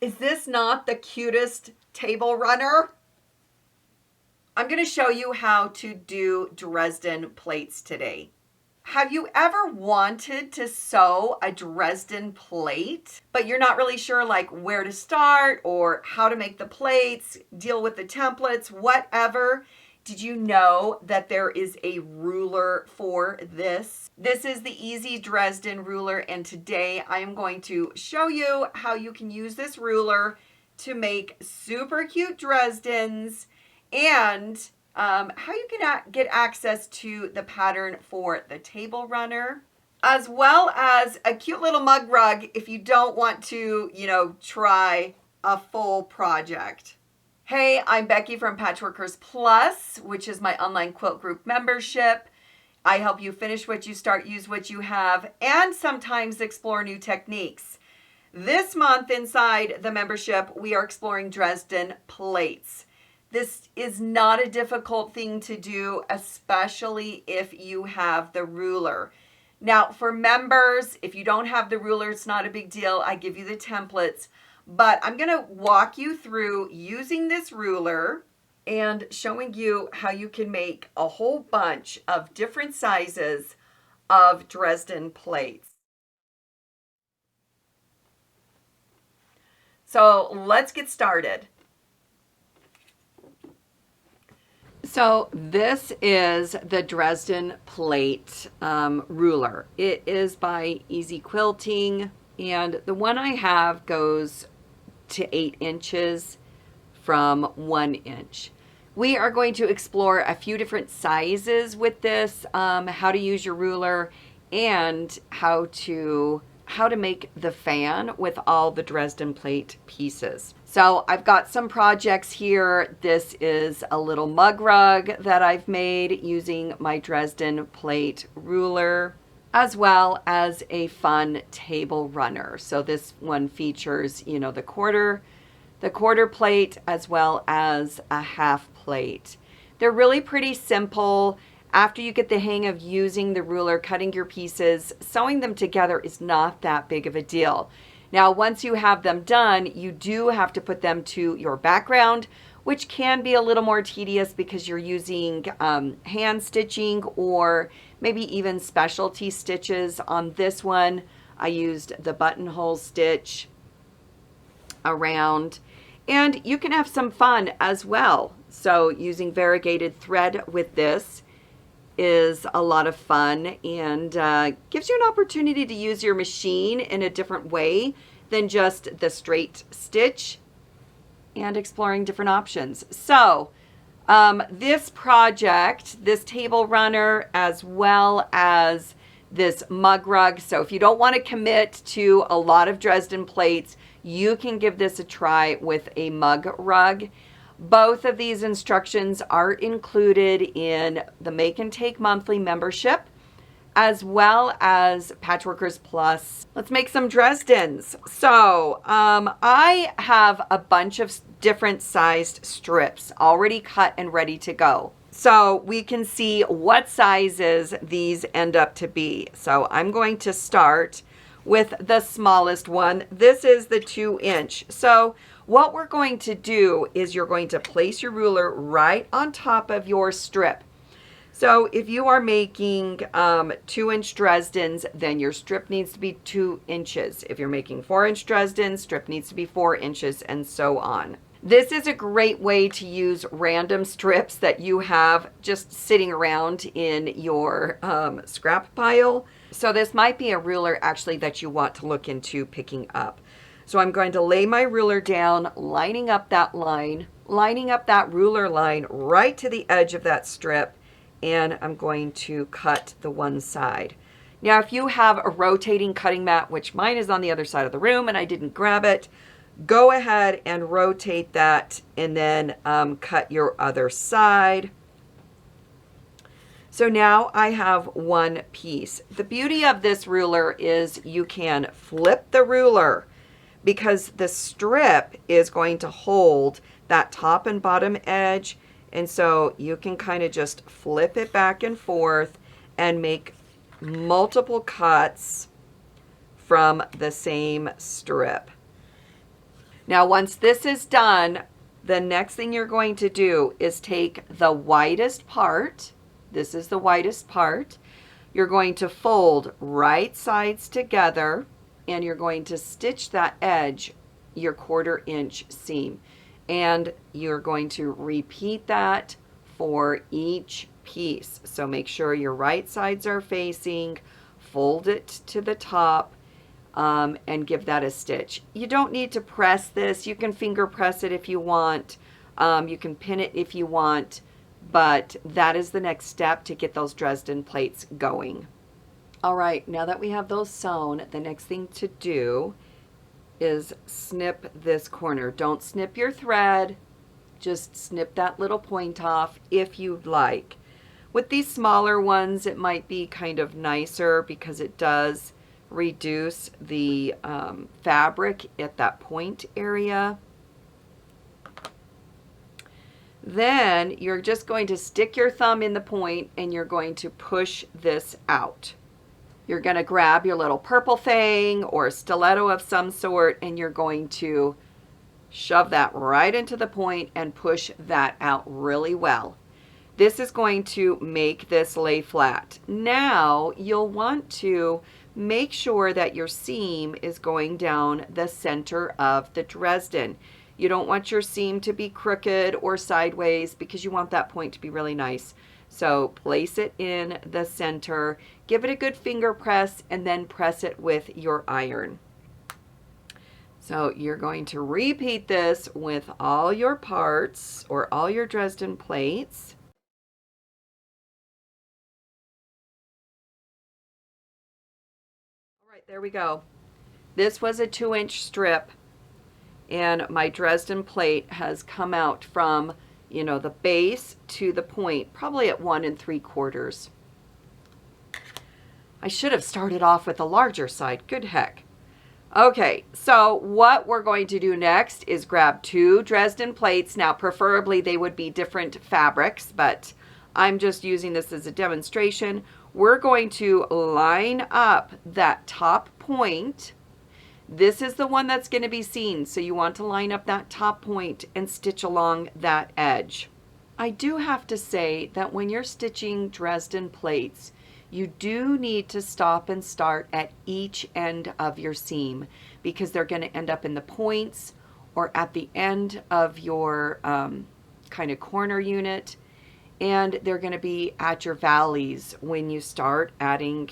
Is this not the cutest table runner? I'm going to show you how to do Dresden plates today. Have you ever wanted to sew a Dresden plate, but you're not really sure like where to start or how to make the plates, deal with the templates, whatever? Did you know that there is a ruler for this? This is the Easy Dresden ruler, and today I am going to show you how you can use this ruler to make super cute Dresdens and how you can get access to the pattern for the table runner, as well as a cute little mug rug if you don't want to, try a full project. Hey, I'm Becky from Patchworkers Plus, which is my online quilt group membership. I help you finish what you start, use what you have, and sometimes explore new techniques. This month inside the membership, we are exploring Dresden plates. This is not a difficult thing to do, especially if you have the ruler. Now, for members, if you don't have the ruler, it's not a big deal. I give you the templates. But I'm going to walk you through using this ruler and showing you how you can make a whole bunch of different sizes of Dresden plates. So let's get started. So this is the Dresden Plate ruler. It is by Easy Quilting, and the one I have goes to 8 inches from 1 inch. We are going to explore a few different sizes with this, how to use your ruler, and how to make the fan with all the Dresden plate pieces. So I've got some projects here. This is a little mug rug that I've made using my Dresden plate ruler, as well as a fun table runner. So this one features, the quarter plate as well as a half plate. They're really pretty simple. After you get the hang of using the ruler, cutting your pieces, sewing them together is not that big of a deal. Now, once you have them done, you do have to put them to your background, which can be a little more tedious because you're using hand stitching or maybe even specialty stitches. On this one, I used the buttonhole stitch around, and you can have some fun as well. So using variegated thread with this is a lot of fun and gives you an opportunity to use your machine in a different way than just the straight stitch, and exploring different options. So this project, this table runner, as well as this mug rug. So if you don't want to commit to a lot of Dresden plates, you can give this a try with a mug rug. Both of these instructions are included in the Make and Take monthly membership, as well as Patchworkers Plus. Let's make some Dresdens. So I have a bunch of different sized strips already cut and ready to go. So we can see what sizes these end up to be. So I'm going to start with the smallest one. This is the 2 inch. So what we're going to do is you're going to place your ruler right on top of your strip. So if you are making 2 inch Dresdens, then your strip needs to be 2 inches. If you're making 4 inch Dresdens, strip needs to be 4 inches, and so on. This is a great way to use random strips that you have just sitting around in your scrap pile. So this might be a ruler actually that you want to look into picking up. So I'm going to lay my ruler down, lining up that line, lining up that ruler line right to the edge of that strip, and I'm going to cut the one side. Now, if you have a rotating cutting mat, which mine is on the other side of the room and I didn't grab it, go ahead and rotate that and then cut your other side. So now I have one piece. The beauty of this ruler is you can flip the ruler because the strip is going to hold that top and bottom edge. And so you can kind of just flip it back and forth and make multiple cuts from the same strip. Now, once this is done, the next thing you're going to do is take the widest part. This is the widest part. You're going to fold right sides together and you're going to stitch that edge, your 1/4 inch seam. And you're going to repeat that for each piece. So make sure your right sides are facing, fold it to the top, and give that a stitch. You don't need to press this. You can finger press it if you want. You can pin it if you want, but that is the next step to get those Dresden plates going. All right, now that we have those sewn, the next thing to do is snip this corner. Don't snip your thread, just snip that little point off if you'd like. With these smaller ones, it might be kind of nicer because it does reduce the fabric at that point area. Then you're just going to stick your thumb in the point and you're going to push this out. You're going to grab your little purple thing or stiletto of some sort and you're going to shove that right into the point and push that out really well. This is going to make this lay flat. Now you'll want to make sure that your seam is going down the center of the Dresden. You don't want your seam to be crooked or sideways because you want that point to be really nice. So place it in the center, give it a good finger press, and then press it with your iron. So you're going to repeat this with all your parts or all your Dresden plates. All right, there we go. This was a 2-inch strip and my Dresden plate has come out from, the base to the point, probably at 1 3/4. I should have started off with the larger side. Good heck. Okay, so what we're going to do next is grab 2 Dresden plates. Now, preferably they would be different fabrics, but I'm just using this as a demonstration. We're going to line up that top point. This is the one that's going to be seen, so you want to line up that top point and stitch along that edge. I do have to say that when you're stitching Dresden plates, you do need to stop and start at each end of your seam because they're going to end up in the points or at the end of your kind of corner unit, and they're going to be at your valleys when you start adding,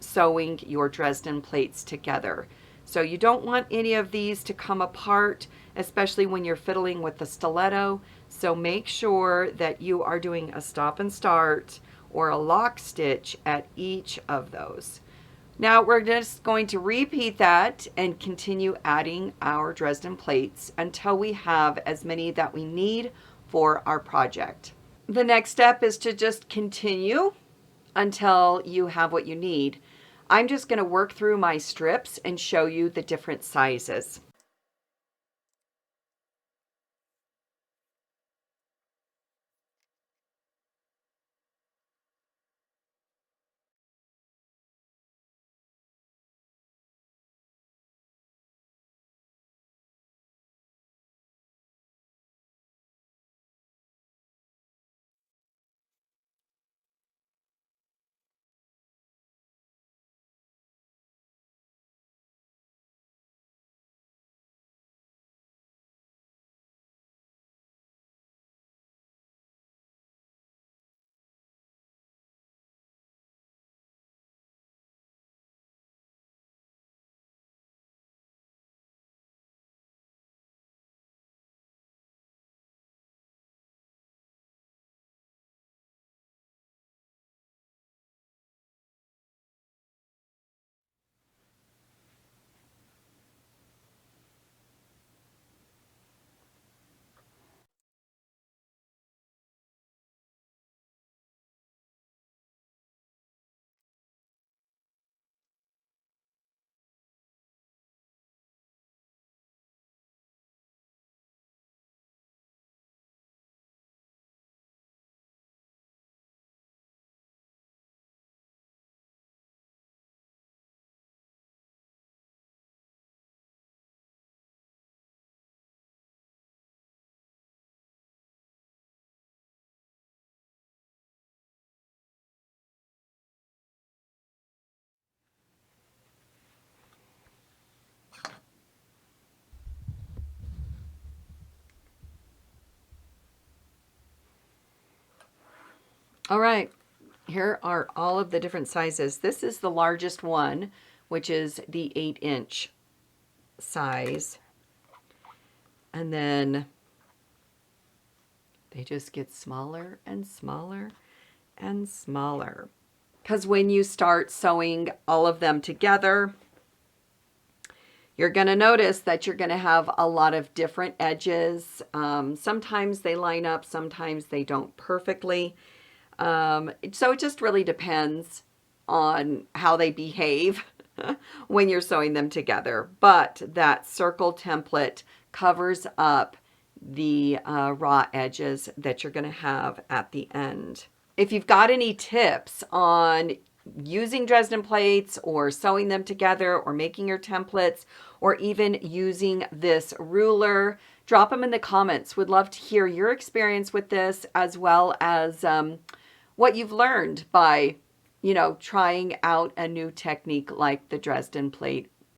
sewing your Dresden plates together. So you don't want any of these to come apart, especially when you're fiddling with the stiletto. So make sure that you are doing a stop and start or a lock stitch at each of those. Now we're just going to repeat that and continue adding our Dresden plates until we have as many that we need for our project. The next step is to just continue until you have what you need. I'm just going to work through my strips and show you the different sizes. All right, here are all of the different sizes. This is the largest one, which is the 8-inch size. And then they just get smaller and smaller and smaller. Because when you start sewing all of them together, you're going to notice that you're going to have a lot of different edges. Sometimes they line up, sometimes they don't perfectly. So it just really depends on how they behave when you're sewing them together. But that circle template covers up the raw edges that you're going to have at the end. If you've got any tips on using Dresden plates or sewing them together or making your templates or even using this ruler, drop them in the comments. Would love to hear your experience with this as well as what you've learned by, trying out a new technique like the Dresden Plate